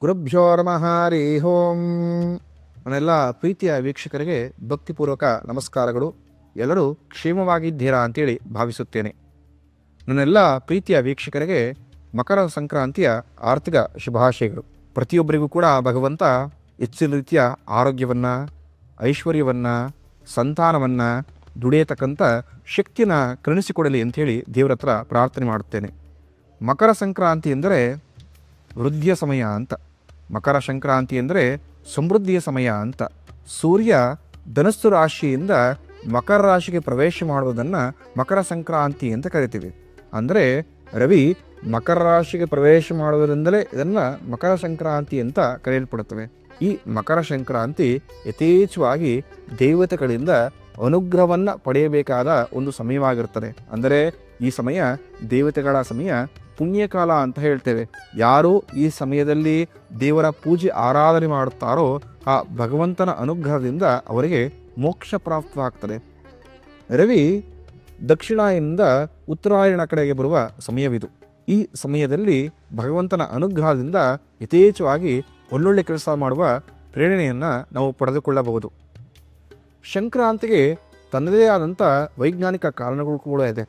ಗುರುಭ್ಯೋ ನಮಃ ಹರಿ ಓಂ. ನನ್ನೆಲ್ಲ ಪ್ರೀತಿಯ ವೀಕ್ಷಕರಿಗೆ ಭಕ್ತಿಪೂರ್ವಕ ನಮಸ್ಕಾರಗಳು. ಎಲ್ಲರೂ ಕ್ಷೇಮವಾಗಿದ್ದೀರಾ ಅಂತೇಳಿ ಭಾವಿಸುತ್ತೇನೆ. ನನ್ನೆಲ್ಲ ಪ್ರೀತಿಯ ವೀಕ್ಷಕರಿಗೆ ಮಕರ ಸಂಕ್ರಾಂತಿಯ ಆರ್ಥಿಕ ಶುಭಾಶಯಗಳು. ಪ್ರತಿಯೊಬ್ಬರಿಗೂ ಕೂಡ ಭಗವಂತ ಹೆಚ್ಚಿನ ರೀತಿಯ ಆರೋಗ್ಯವನ್ನು, ಐಶ್ವರ್ಯವನ್ನು, ಸಂತಾನವನ್ನು, ದುಡಿಯತಕ್ಕಂಥ ಶಕ್ತಿನ ಕರುಣಿಸಿಕೊಡಲಿ ಅಂಥೇಳಿ ದೇವರ ಹತ್ರ ಪ್ರಾರ್ಥನೆ ಮಾಡುತ್ತೇನೆ. ಮಕರ ಸಂಕ್ರಾಂತಿ ಎಂದರೆ ವೃದ್ಧಿಯ ಸಮಯ ಅಂತ. ಮಕರ ಸಂಕ್ರಾಂತಿ ಎಂದರೆ ಸಮೃದ್ಧಿಯ ಸಮಯ ಅಂತ. ಸೂರ್ಯ ಧನಸ್ಸು ರಾಶಿಯಿಂದ ಮಕರ ರಾಶಿಗೆ ಪ್ರವೇಶ ಮಾಡುವುದನ್ನು ಮಕರ ಸಂಕ್ರಾಂತಿ ಅಂತ ಕರಿತೀವಿ. ಅಂದರೆ ರವಿ ಮಕರ ರಾಶಿಗೆ ಪ್ರವೇಶ ಮಾಡುವುದರಿಂದಲೇ ಇದನ್ನು ಮಕರ ಸಂಕ್ರಾಂತಿ ಅಂತ ಕರೆಯಲ್ಪಡುತ್ತವೆ. ಈ ಮಕರ ಸಂಕ್ರಾಂತಿ ಯಥೇಚ್ಛವಾಗಿ ದೇವತೆಗಳಿಂದ ಅನುಗ್ರಹವನ್ನು ಪಡೆಯಬೇಕಾದ ಒಂದು ಸಮಯವಾಗಿರುತ್ತದೆ. ಅಂದರೆ ಈ ಸಮಯ ದೇವತೆಗಳ ಸಮಯ, ಪುಣ್ಯಕಾಲ ಅಂತ ಹೇಳ್ತೇವೆ. ಯಾರು ಈ ಸಮಯದಲ್ಲಿ ದೇವರ ಪೂಜೆ ಆರಾಧನೆ ಮಾಡುತ್ತಾರೋ ಆ ಭಗವಂತನ ಅನುಗ್ರಹದಿಂದ ಅವರಿಗೆ ಮೋಕ್ಷ ಪ್ರಾಪ್ತವಾಗ್ತದೆ. ರವಿ ದಕ್ಷಿಣದಿಂದ ಉತ್ತರಾಯಣ ಕಡೆಗೆ ಬರುವ ಸಮಯವಿದು. ಈ ಸಮಯದಲ್ಲಿ ಭಗವಂತನ ಅನುಗ್ರಹದಿಂದ ಯಥೇಚ್ಛವಾಗಿ ಒಳ್ಳೊಳ್ಳೆ ಕೆಲಸ ಮಾಡುವ ಪ್ರೇರಣೆಯನ್ನು ನಾವು ಪಡೆದುಕೊಳ್ಳಬಹುದು. ಸಂಕ್ರಾಂತಿಗೆ ತನ್ನದೇ ಆದಂಥ ವೈಜ್ಞಾನಿಕ ಕಾರಣಗಳು ಕೂಡ ಇದೆ.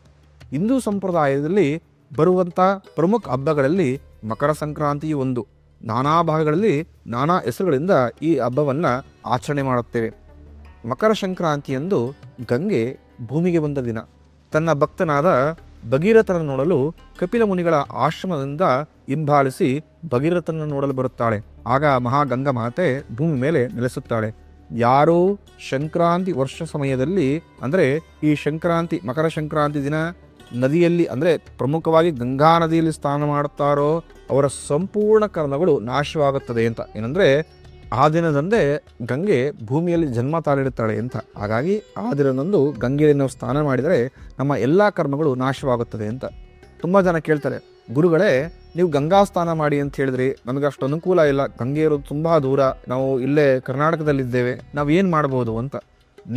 ಹಿಂದೂ ಸಂಪ್ರದಾಯದಲ್ಲಿ ಬರುವಂಥ ಪ್ರಮುಖ ಹಬ್ಬಗಳಲ್ಲಿ ಮಕರ ಸಂಕ್ರಾಂತಿಯು ಒಂದು. ನಾನಾ ಭಾಗಗಳಲ್ಲಿ ನಾನಾ ಹೆಸರುಗಳಿಂದ ಈ ಹಬ್ಬವನ್ನು ಆಚರಣೆ ಮಾಡುತ್ತೇವೆ. ಮಕರ ಸಂಕ್ರಾಂತಿಯಂದು ಗಂಗೆ ಭೂಮಿಗೆ ಬಂದ ದಿನ. ತನ್ನ ಭಕ್ತನಾದ ಭಗೀರಥನ ನೋಡಲು ಕಪಿಲ ಮುನಿಗಳ ಆಶ್ರಮದಿಂದ ಹಿಂಬಾಲಿಸಿ ಭಗೀರಥನ ನೋಡಲು ಬರುತ್ತಾಳೆ. ಆಗ ಮಹಾಗಂಗಾ ಮಾತೆ ಭೂಮಿ ಮೇಲೆ ನೆಲೆಸುತ್ತಾಳೆ. ಯಾರು ಸಂಕ್ರಾಂತಿ ವರ್ಷ ಸಮಯದಲ್ಲಿ, ಅಂದರೆ ಈ ಸಂಕ್ರಾಂತಿ ಮಕರ ಸಂಕ್ರಾಂತಿ ದಿನ ನದಿಯಲ್ಲಿ, ಅಂದರೆ ಪ್ರಮುಖವಾಗಿ ಗಂಗಾ ನದಿಯಲ್ಲಿ ಸ್ನಾನ ಮಾಡುತ್ತಾರೋ ಅವರ ಸಂಪೂರ್ಣ ಕರ್ಮಗಳು ನಾಶವಾಗುತ್ತದೆ ಅಂತ. ಏನಂದರೆ ಆ ದಿನದಂದೇ ಗಂಗೆ ಭೂಮಿಯಲ್ಲಿ ಜನ್ಮ ತಾಳಿರುತ್ತಾಳೆ ಅಂತ. ಹಾಗಾಗಿ ಆ ದಿನದಂದು ಗಂಗೆಯಲ್ಲಿ ನಾವು ಸ್ನಾನ ಮಾಡಿದರೆ ನಮ್ಮ ಎಲ್ಲ ಕರ್ಮಗಳು ನಾಶವಾಗುತ್ತದೆ ಅಂತ. ತುಂಬ ಜನ ಕೇಳ್ತಾರೆ, ಗುರುಗಳೇ ನೀವು ಗಂಗಾ ಸ್ನಾನ ಮಾಡಿ ಅಂತ ಹೇಳಿದ್ರಿ, ನಮಗೆ ಅಷ್ಟು ಅನುಕೂಲ ಇಲ್ಲ, ಗಂಗೆ ಇರೋದು ತುಂಬ ದೂರ, ನಾವು ಇಲ್ಲೇ ಕರ್ನಾಟಕದಲ್ಲಿದ್ದೇವೆ, ನಾವು ಏನು ಮಾಡ್ಬೋದು ಅಂತ.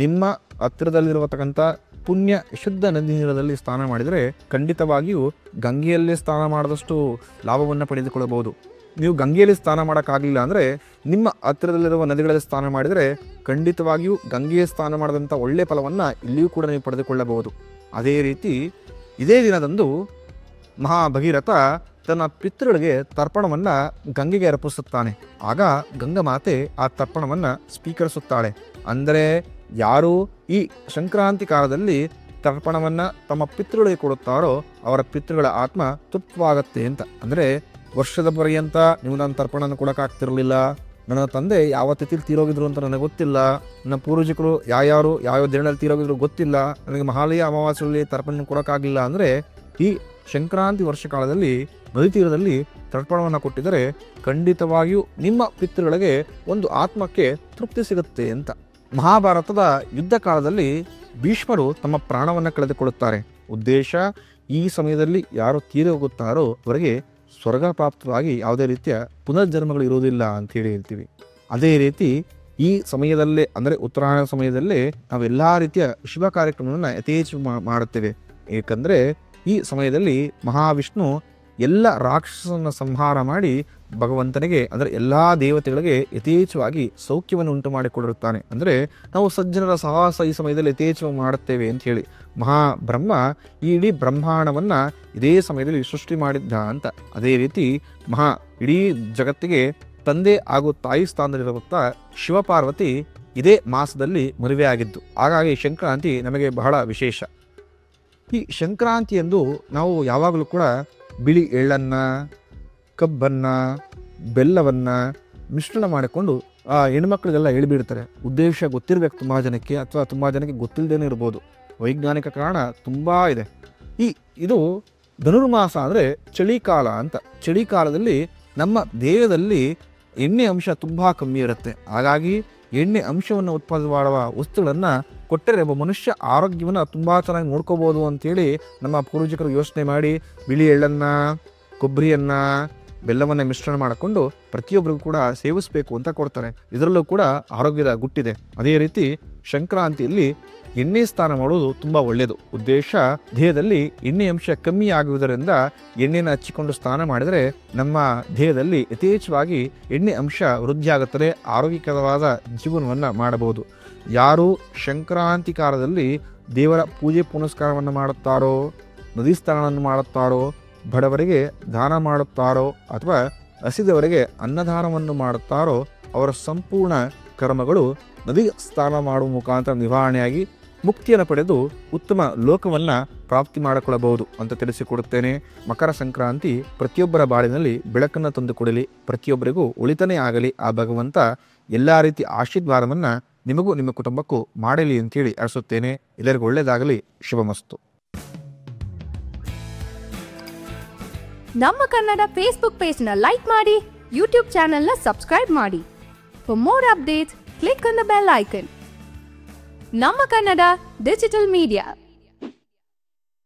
ನಿಮ್ಮ ಹತ್ತಿರದಲ್ಲಿರುವತಕ್ಕಂಥ ಪುಣ್ಯ ಶುದ್ಧ ನದಿ ನೀರದಲ್ಲಿ ಸ್ನಾನ ಮಾಡಿದರೆ ಖಂಡಿತವಾಗಿಯೂ ಗಂಗೆಯಲ್ಲಿ ಸ್ನಾನ ಮಾಡಿದಷ್ಟು ಲಾಭವನ್ನು ಪಡೆದುಕೊಳ್ಳಬಹುದು. ನೀವು ಗಂಗೆಯಲ್ಲಿ ಸ್ನಾನ ಮಾಡೋಕ್ಕಾಗಲಿಲ್ಲ ಅಂದರೆ ನಿಮ್ಮ ಹತ್ತಿರದಲ್ಲಿರುವ ನದಿಗಳಲ್ಲಿ ಸ್ನಾನ ಮಾಡಿದರೆ ಖಂಡಿತವಾಗಿಯೂ ಗಂಗೆಯ ಸ್ನಾನ ಮಾಡಿದಂಥ ಒಳ್ಳೆಯ ಫಲವನ್ನು ಇಲ್ಲಿಯೂ ಕೂಡ ನೀವು ಪಡೆದುಕೊಳ್ಳಬಹುದು. ಅದೇ ರೀತಿ ಇದೇ ದಿನದಂದು ಮಹಾಭಗೀರಥ ತನ್ನ ಪಿತೃಗಳಿಗೆ ತರ್ಪಣವನ್ನು ಗಂಗೆಗೆ ಅರ್ಪಿಸುತ್ತಾನೆ. ಆಗ ಗಂಗಾ ಮಾತೆ ಆ ತರ್ಪಣವನ್ನು ಸ್ವೀಕರಿಸುತ್ತಾಳೆ. ಅಂದರೆ ಯಾರು ಈ ಸಂಕ್ರಾಂತಿ ಕಾಲದಲ್ಲಿ ತರ್ಪಣವನ್ನು ತಮ್ಮ ಪಿತೃಗಳಿಗೆ ಕೊಡುತ್ತಾರೋ ಅವರ ಪಿತೃಗಳ ಆತ್ಮ ತೃಪ್ತವಾಗತ್ತೆ ಅಂತ. ಅಂದರೆ ವರ್ಷದ ಪರ್ಯಂತ ನೀವು ನಾನು ತರ್ಪಣನ ಕೊಡೋಕ್ಕಾಗ್ತಿರಲಿಲ್ಲ, ನನ್ನ ತಂದೆ ಯಾವ ತಿಥಿಲಿ ತೀರೋಗಿದ್ರು ಅಂತ ನನಗೆ ಗೊತ್ತಿಲ್ಲ, ನನ್ನ ಪೂರ್ವಜಕರು ಯಾವ ದಿನದಲ್ಲಿ ತೀರೋಗಿದ್ರು ಗೊತ್ತಿಲ್ಲ, ನನಗೆ ಮಹಾಲಯ ಅಮಾವಾಸ್ಯೆಯಲ್ಲಿ ತರ್ಪಣ ಕೊಡೋಕ್ಕಾಗಲಿಲ್ಲ ಅಂದರೆ ಈ ಸಂಕ್ರಾಂತಿ ವರ್ಷ ಕಾಲದಲ್ಲಿ ನದಿ ತೀರದಲ್ಲಿ ತರ್ಪಣವನ್ನು ಕೊಟ್ಟಿದ್ದರೆ ಖಂಡಿತವಾಗಿಯೂ ನಿಮ್ಮ ಪಿತೃಗಳಿಗೆ ಒಂದು ಆತ್ಮಕ್ಕೆ ತೃಪ್ತಿ ಸಿಗುತ್ತೆ ಅಂತ. ಮಹಾಭಾರತದ ಯುದ್ಧ ಕಾಲದಲ್ಲಿ ಭೀಷ್ಮರು ತಮ್ಮ ಪ್ರಾಣವನ್ನು ಕಳೆದುಕೊಳ್ಳುತ್ತಾರೆ. ಉದ್ದೇಶ, ಈ ಸಮಯದಲ್ಲಿ ಯಾರು ತೀರಿ ಹೋಗುತ್ತಾರೋ ಅವರಿಗೆ ಸ್ವರ್ಗ ಪ್ರಾಪ್ತವಾಗಿ ಯಾವುದೇ ರೀತಿಯ ಪುನರ್ಜನ್ಮಗಳು ಇರುವುದಿಲ್ಲ ಅಂತೇಳಿ ಹೇಳ್ತೀವಿ. ಅದೇ ರೀತಿ ಈ ಸಮಯದಲ್ಲೇ, ಅಂದರೆ ಉತ್ತರಾಯಣ ಸಮಯದಲ್ಲೇ ನಾವೆಲ್ಲ ರೀತಿಯ ಶುಭ ಕಾರ್ಯಕ್ರಮವನ್ನು ಯಥೇಚ್ಛ ಮಾಡುತ್ತೇವೆ. ಏಕೆಂದರೆ ಈ ಸಮಯದಲ್ಲಿ ಮಹಾವಿಷ್ಣು ಎಲ್ಲ ರಾಕ್ಷಸನ ಸಂಹಾರ ಮಾಡಿ ಭಗವಂತನಿಗೆ, ಅಂದರೆ ಎಲ್ಲ ದೇವತೆಗಳಿಗೆ ಯಥೇಚ್ಛವಾಗಿ ಸೌಖ್ಯವನ್ನು ಉಂಟು ಮಾಡಿಕೊಡಿರುತ್ತಾನೆ. ಅಂದರೆ ನಾವು ಸಜ್ಜನರ ಸಹವಾಸ ಈ ಸಮಯದಲ್ಲಿ ಯಥೇಚ್ಛವಾಗಿ ಮಾಡುತ್ತೇವೆ ಅಂತ ಹೇಳಿ ಮಹಾಬ್ರಹ್ಮ ಈ ಇಡೀ ಬ್ರಹ್ಮಾಂಡವನ್ನು ಇದೇ ಸಮಯದಲ್ಲಿ ಸೃಷ್ಟಿ ಮಾಡಿದ್ದ ಅಂತ. ಅದೇ ರೀತಿ ಇಡೀ ಜಗತ್ತಿಗೆ ತಂದೆ ಹಾಗೂ ತಾಯಿ ಸ್ಥಾನದಲ್ಲಿರುವಂಥ ಶಿವಪಾರ್ವತಿ ಇದೇ ಮಾಸದಲ್ಲಿ ಮದುವೆ ಆಗಿದ್ದು. ಹಾಗಾಗಿ ಸಂಕ್ರಾಂತಿ ನಮಗೆ ಬಹಳ ವಿಶೇಷ. ಈ ಸಂಕ್ರಾಂತಿಯಂದು ನಾವು ಯಾವಾಗಲೂ ಕೂಡ ಬಿಳಿ ಎಳ್ಳನ್ನು, ಕಬ್ಬನ್ನು, ಬೆಲ್ಲವನ್ನು ಮಿಶ್ರಣ ಮಾಡಿಕೊಂಡು ಆ ಹೆಣ್ಮಕ್ಳಿಗೆಲ್ಲ ಎಳ್ಬಿಡ್ತಾರೆ. ಉದ್ದೇಶ ಗೊತ್ತಿರಬೇಕು ತುಂಬ ಜನಕ್ಕೆ, ಅಥವಾ ತುಂಬ ಜನಕ್ಕೆ ಗೊತ್ತಿಲ್ಲದೇನೆ ಇರ್ಬೋದು. ವೈಜ್ಞಾನಿಕ ಕಾರಣ ತುಂಬ ಇದೆ. ಇದು ಧನುರ್ಮಾಸ ಅಂದರೆ ಚಳಿಕಾಲ ಅಂತ. ಚಳಿಕಾಲದಲ್ಲಿ ನಮ್ಮ ದೇಹದಲ್ಲಿ ಎಣ್ಣೆ ಅಂಶ ತುಂಬ ಕಮ್ಮಿ ಇರುತ್ತೆ. ಹಾಗಾಗಿ ಎಣ್ಣೆ ಅಂಶವನ್ನು ಉತ್ಪಾದನೆ ಮಾಡುವ ವಸ್ತುಗಳನ್ನು ಕೊಟ್ಟರೆ ಒಬ್ಬ ಮನುಷ್ಯ ಆರೋಗ್ಯವನ್ನು ತುಂಬ ಚೆನ್ನಾಗಿ ನೋಡ್ಕೋಬೋದು ಅಂಥೇಳಿ ನಮ್ಮ ಪೂರ್ವಜಕರು ಯೋಚನೆ ಮಾಡಿ ಬಿಳಿ ಎಳ್ಳನ್ನು, ಕೊಬ್ಬರಿಯನ್ನು, ಬೆಲ್ಲವನ್ನು ಮಿಶ್ರಣ ಮಾಡಿಕೊಂಡು ಪ್ರತಿಯೊಬ್ಬರಿಗೂ ಕೂಡ ಸೇವಿಸಬೇಕು ಅಂತ ಕೊಡ್ತಾರೆ. ಇದರಲ್ಲೂ ಕೂಡ ಆರೋಗ್ಯದ ಗುಟ್ಟಿದೆ. ಅದೇ ರೀತಿ ಸಂಕ್ರಾಂತಿಯಲ್ಲಿ ಎಣ್ಣೆ ಸ್ನಾನ ಮಾಡುವುದು ತುಂಬ ಒಳ್ಳೆಯದು. ಉದ್ದೇಶ, ದೇಹದಲ್ಲಿ ಎಣ್ಣೆ ಅಂಶ ಕಮ್ಮಿ ಆಗುವುದರಿಂದ ಎಣ್ಣೆನ ಹಚ್ಚಿಕೊಂಡು ಸ್ನಾನ ಮಾಡಿದರೆ ನಮ್ಮ ದೇಹದಲ್ಲಿ ಯಥೇಚ್ಛವಾಗಿ ಎಣ್ಣೆ ಅಂಶ ವೃದ್ಧಿಯಾಗುತ್ತದೆ, ಆರೋಗ್ಯಕರವಾದ ಜೀವನವನ್ನು ಮಾಡಬಹುದು. ಯಾರು ಸಂಕ್ರಾಂತಿ ಕಾಲದಲ್ಲಿ ದೇವರ ಪೂಜೆ ಪುನಸ್ಕಾರವನ್ನು ಮಾಡುತ್ತಾರೋ, ನದಿ ಸ್ನಾನವನ್ನು ಮಾಡುತ್ತಾರೋ, ಬಡವರಿಗೆ ದಾನ ಮಾಡುತ್ತಾರೋ ಅಥವಾ ಹಸಿದವರಿಗೆ ಅನ್ನದಾನವನ್ನು ಮಾಡುತ್ತಾರೋ ಅವರ ಸಂಪೂರ್ಣ ಕರ್ಮಗಳು ನದಿ ಸ್ನಾನ ಮಾಡುವ ಮುಖಾಂತರ ನಿವಾರಣೆಯಾಗಿ ಮುಕ್ತಿಯನ್ನು ಪಡೆದು ಉತ್ತಮ ಲೋಕವನ್ನು ಪ್ರಾಪ್ತಿ ಮಾಡಿಕೊಳ್ಳಬಹುದು ಅಂತ ತಿಳಿಸಿಕೊಡುತ್ತೇನೆ. ಮಕರ ಸಂಕ್ರಾಂತಿ ಪ್ರತಿಯೊಬ್ಬರ ಬಾಳಿನಲ್ಲಿ ಬೆಳಕನ್ನು ತಂದುಕೊಡಲಿ, ಪ್ರತಿಯೊಬ್ಬರಿಗೂ ಒಳಿತನೇ ಆಗಲಿ. ಆ ಭಗವಂತ ಎಲ್ಲ ರೀತಿ ಆಶೀರ್ವಾದವನ್ನು ನಿಮಗೂ ನಿಮ್ಮ ಕುಟುಂಬಕ್ಕೂ ಮಾಡಲಿ ಅಂತೇಳಿ ಅರಿಸುತ್ತೇನೆ. ಎಲ್ಲರಿಗೂ ಒಳ್ಳೆಯದಾಗಲಿ. ಶುಭಮಸ್ತು. ನಮ್ಮ ಕನ್ನಡ ಫೇಸ್ಬುಕ್ ಪೇಜ್ನ ಲೈಕ್ ಮಾಡಿ, ಯೂಟ್ಯೂಬ್ ಚಾನೆಲ್ನ ಸಬ್ಸ್ಕ್ರೈಬ್ ಮಾಡಿ. For more updates click on the bell icon. ನಮ್ಮ ಕನ್ನಡ ಡಿಜಿಟಲ್ ಮೀಡಿಯಾ.